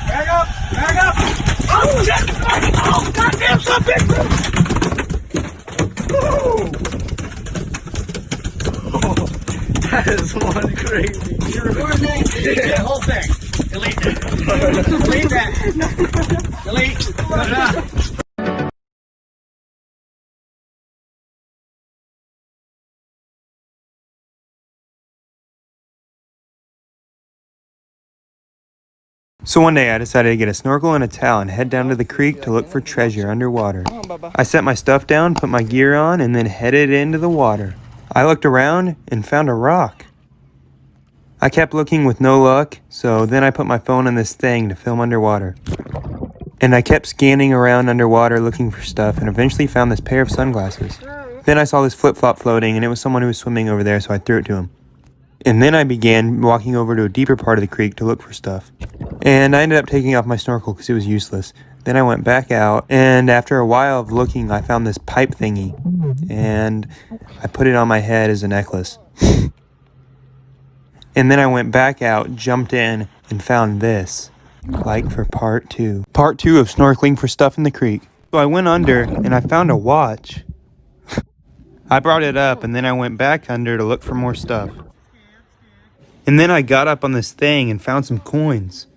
Back up! Back up! Oh, shit! Oh, goddamn something! That is one crazy. You're recording that? Delete the whole thing. Delete that. Delete that. Delete. So one day I decided to get a snorkel and a towel and head down to the creek to look for treasure underwater. I set my stuff down, put my gear on, and then headed into the water. I looked around and found a rock. I kept looking with no luck, so then I put my phone on this thing to film underwater. And I kept scanning around underwater looking for stuff and eventually found this pair of sunglasses. Then I saw this flip-flop floating and it was someone who was swimming over there, so I threw it to him. And then I began walking over to a deeper part of the creek to look for stuff. And I ended up taking off my snorkel because it was useless. Then I went back out, and after a while of looking, I found this pipe thingy. And I put it on my head as a necklace. And then I went back out, jumped in, and found this. Like for part 2. Part 2 of snorkeling for stuff in the creek. So I went under, and I found a watch. I brought it up, and then I went back under to look for more stuff. And then I got up on this thing and found some coins.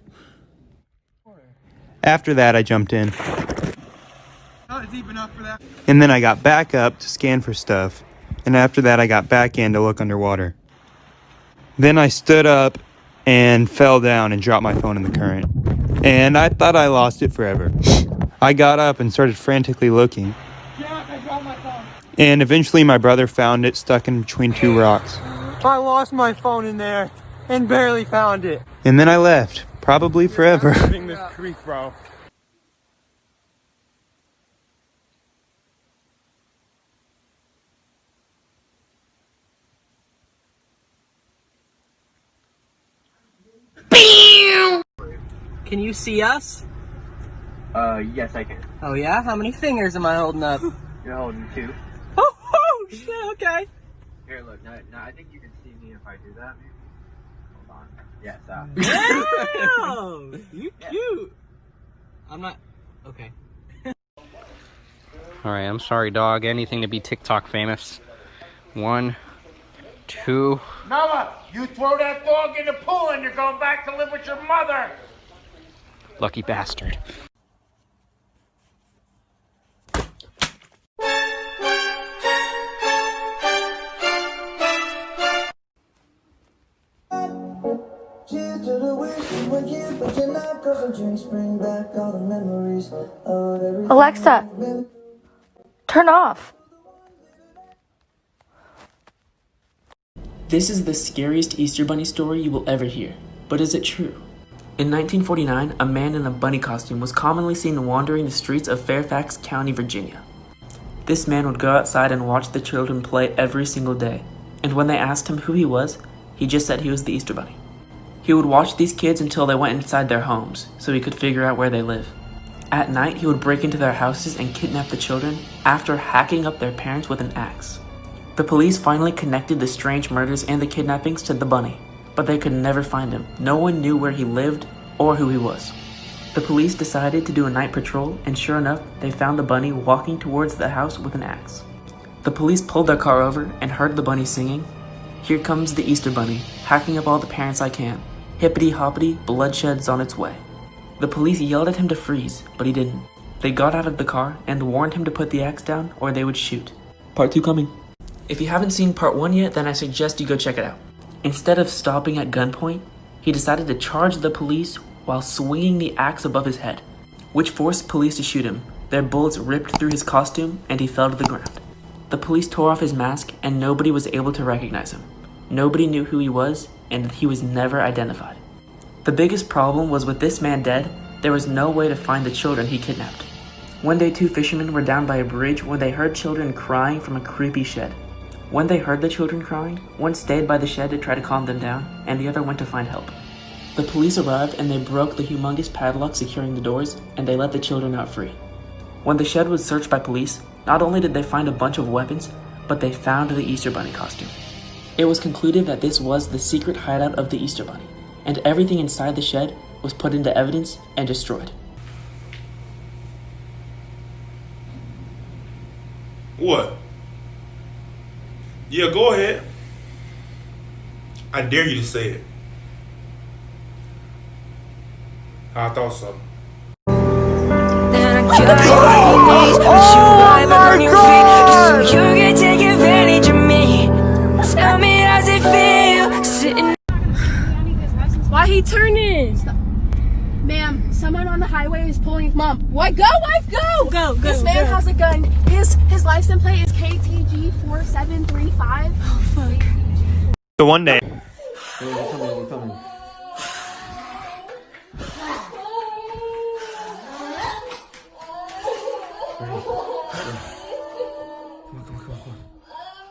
After that, I jumped in. Not deep enough for that. And then I got back up to scan for stuff. And after that, I got back in to look underwater. Then I stood up and fell down and dropped my phone in the current. And I thought I lost it forever. I got up and started frantically looking. Yeah, I dropped my phone. And eventually my brother found it stuck in between 2 rocks. I lost my phone in there and barely found it. And then I left, probably forever. Leaving this creek, bro. Can you see us? Yes, I can. Oh yeah? How many fingers am I holding up? You're holding 2. Oh shit, okay. Here, look. Now, I think you can see me if I do that. Hold on. Yes. Damn! You cute. I'm not... Okay. Alright, I'm sorry, dog. Anything to be TikTok famous. 1, 2... Noah, you throw that dog in the pool and you're going back to live with your mother. Lucky bastard. Alexa, turn off. This is the scariest Easter Bunny story you will ever hear. But is it true? In 1949, a man in a bunny costume was commonly seen wandering the streets of Fairfax County, Virginia. This man would go outside and watch the children play every single day, and when they asked him who he was, he just said he was the Easter Bunny. He would watch these kids until they went inside their homes, so he could figure out where they live. At night, he would break into their houses and kidnap the children after hacking up their parents with an axe. The police finally connected the strange murders and the kidnappings to the bunny, but they could never find him. No one knew where he lived or who he was. The police decided to do a night patrol, and sure enough, they found the bunny walking towards the house with an axe. The police pulled their car over and heard the bunny singing, "Here comes the Easter Bunny, hacking up all the parents I can. Hippity-hoppity, bloodshed's on its way." The police yelled at him to freeze, but he didn't. They got out of the car and warned him to put the axe down or they would shoot. Part 2 coming. If you haven't seen part 1 yet, then I suggest you go check it out. Instead of stopping at gunpoint, he decided to charge the police while swinging the axe above his head, which forced police to shoot him. Their bullets ripped through his costume and he fell to the ground. The police tore off his mask and nobody was able to recognize him. Nobody knew who he was and he was never identified. The biggest problem was with this man dead, there was no way to find the children he kidnapped. One day 2 fishermen were down by a bridge when they heard children crying from a creepy shed. When they heard the children crying, one stayed by the shed to try to calm them down, and the other went to find help. The police arrived and they broke the humongous padlock securing the doors, and they let the children out free. When the shed was searched by police, not only did they find a bunch of weapons, but they found the Easter Bunny costume. It was concluded that this was the secret hideout of the Easter Bunny, and everything inside the shed was put into evidence and destroyed. What? Yeah, go ahead. I dare you to say it. I thought so. Then I got on your knees, but you lie back on your feet, just so you can take advantage of me. Tell me, how's it feel sitting? Why he turning? Ma'am, someone on the highway is pulling. Mom, what? Go, wife, go! Go. This man has a gun. His license plate is KTG 4735. Oh fuck. So one day, We're coming. Come on.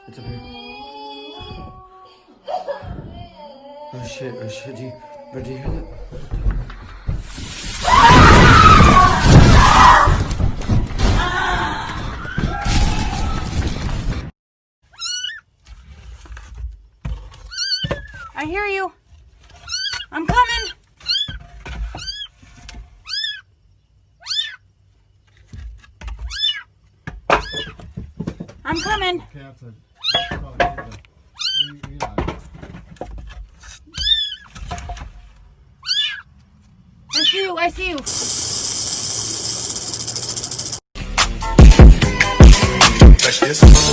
It's up here. Oh shit. Do you hear that? I hear you. I'm coming. I'm coming. I see you. Touch this.